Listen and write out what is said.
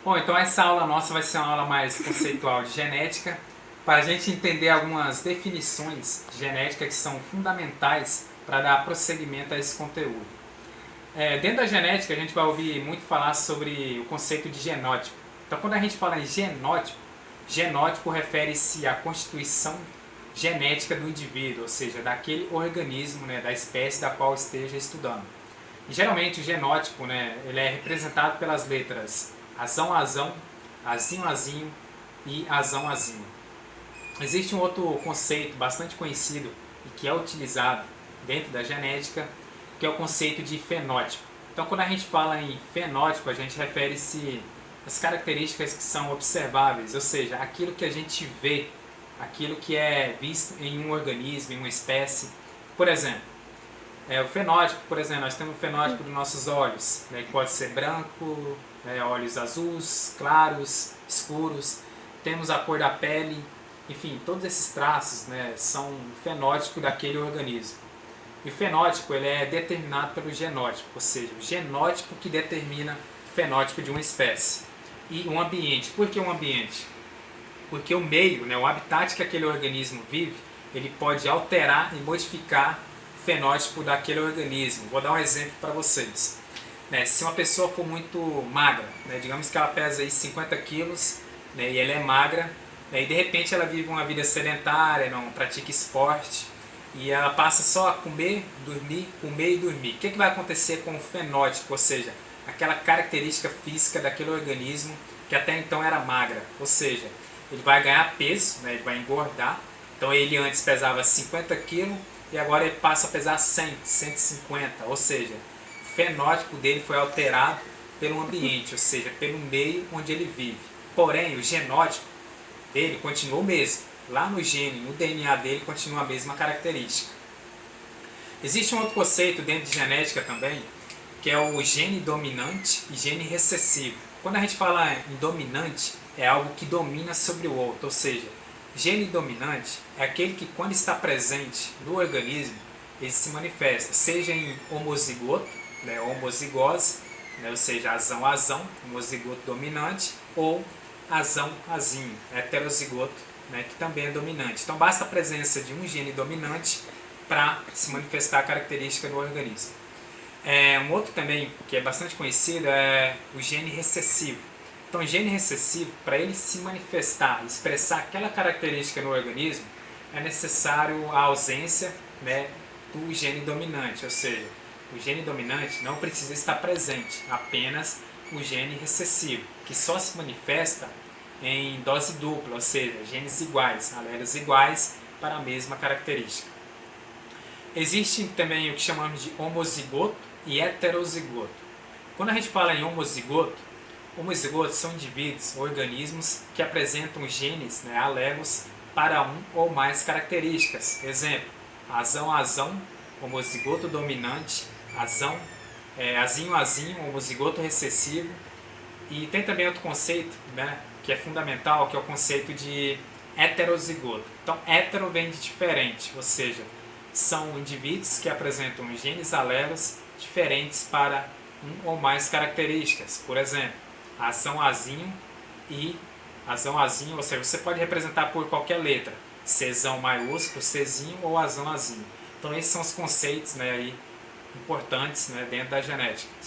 Bom, então essa aula nossa vai ser uma aula mais conceitual de genética, para a gente entender algumas definições de genética que são fundamentais para dar prosseguimento a esse conteúdo. Dentro da genética a gente vai ouvir muito falar sobre o conceito de genótipo. Então quando a gente fala em genótipo, genótipo refere-se à constituição genética do indivíduo, ou seja, daquele organismo, né, da espécie da qual esteja estudando. E geralmente o genótipo, né, ele é representado pelas letras azão, azão, azinho, azinho e azão, azinho. Existe um outro conceito bastante conhecido e que é utilizado dentro da genética, que é o conceito de fenótipo. Então, quando a gente fala em fenótipo, a gente refere-se às características que são observáveis, ou seja, aquilo que a gente vê, aquilo que é visto em um organismo, em uma espécie. Por exemplo, o fenótipo, por exemplo, nós temos o fenótipo dos nossos olhos, né, que pode ser branco, olhos azuis, claros, escuros. Temos a cor da pele, enfim, todos esses traços, né, são o fenótipo daquele organismo. E o fenótipo ele é determinado pelo genótipo, ou seja, o genótipo que determina o fenótipo de uma espécie. E um ambiente. Por que um ambiente? Porque o meio, né, o habitat que aquele organismo vive, ele pode alterar e modificar o fenótipo daquele organismo. Vou dar um exemplo para vocês. Se uma pessoa for muito magra, né, digamos que ela pesa aí 50 quilos, né, e ela é magra, né, e de repente ela vive uma vida sedentária, não pratica esporte, e ela passa só a comer, dormir, comer e dormir. O que vai acontecer com o fenótipo, ou seja, aquela característica física daquele organismo que até então era magra? Ou seja, ele vai ganhar peso, né, ele vai engordar. Então ele antes pesava 50 quilos e agora ele passa a pesar 100, 150, ou seja, o fenótipo dele foi alterado pelo ambiente, ou seja, pelo meio onde ele vive. Porém, o genótipo dele continua o mesmo. Lá no gene, no DNA dele, continua a mesma característica. Existe um outro conceito dentro de genética também, que é o gene dominante e gene recessivo. Quando a gente fala em dominante, é algo que domina sobre o outro, ou seja, gene dominante é aquele que quando está presente no organismo, ele se manifesta, seja em homozigoto, né, homozigose, né, ou seja, azão-azão, homozigoto dominante, ou azão-azinho, heterozigoto, né, que também é dominante. Então basta a presença de um gene dominante para se manifestar a característica do organismo. Um outro também que é bastante conhecido é o gene recessivo. Então o gene recessivo, para ele se manifestar, expressar aquela característica no organismo, é necessário a ausência, né, do gene dominante, ou seja, o gene dominante não precisa estar presente, apenas o gene recessivo, que só se manifesta em dose dupla, ou seja, genes iguais, alelos iguais para a mesma característica. Existe também o que chamamos de homozigoto e heterozigoto. Quando a gente fala em homozigotos são indivíduos, organismos que apresentam genes, né, alelos para um ou mais características. Exemplo, azão-azão, homozigoto dominante, azinho-azinho, homozigoto recessivo. E tem também outro conceito, né, que é fundamental, que é o conceito de heterozigoto. Então, hetero vem de diferente, ou seja, são indivíduos que apresentam genes alelos diferentes para um ou mais características. Por exemplo, azão-azinho e azão-azinho, ou seja, você pode representar por qualquer letra, Czão maiúsculo, Czinho ou azão-azinho. Então, esses são os conceitos, né, aí, importantes, né, dentro da genética.